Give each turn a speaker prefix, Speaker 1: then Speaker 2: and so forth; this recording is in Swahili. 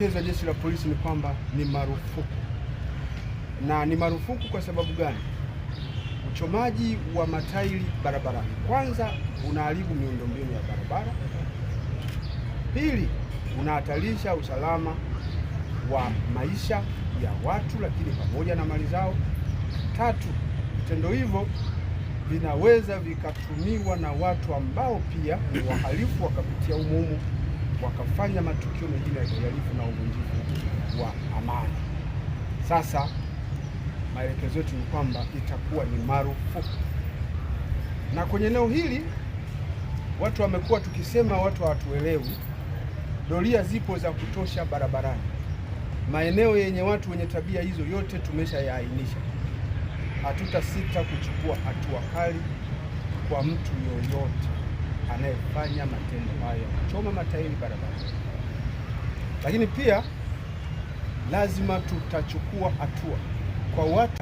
Speaker 1: Za jeshi la polisi ni kwamba ni marufuku. Na ni marufuku kwa sababu gani? Uchomaji wa matairi barabarani, kwanza unaharibu miundombinu ya barabara. Pili, unahatarisha usalama wa maisha ya watu lakini pamoja na mali zao. Tatu, vitendo hivyo vinaweza vikatumiwa na watu ambao pia ni wahalifu wakapitia umumu wakafanya matukio mengine ya kihalifu na uvunjifu wa amani. Sasa maelekezo yetu ni kwamba itakuwa ni marufuku, na kwenye eneo hili watu wamekuwa tukisema watu hawatuelewi. Doria zipo za kutosha barabarani, maeneo yenye watu wenye tabia hizo yote tumeshayaainisha. Hatutasita kuchukua hatua kali kwa mtu yoyote anayefanya matendo hayo ya kuchoma matairi barabarani, lakini pia lazima tutachukua hatua kwa watu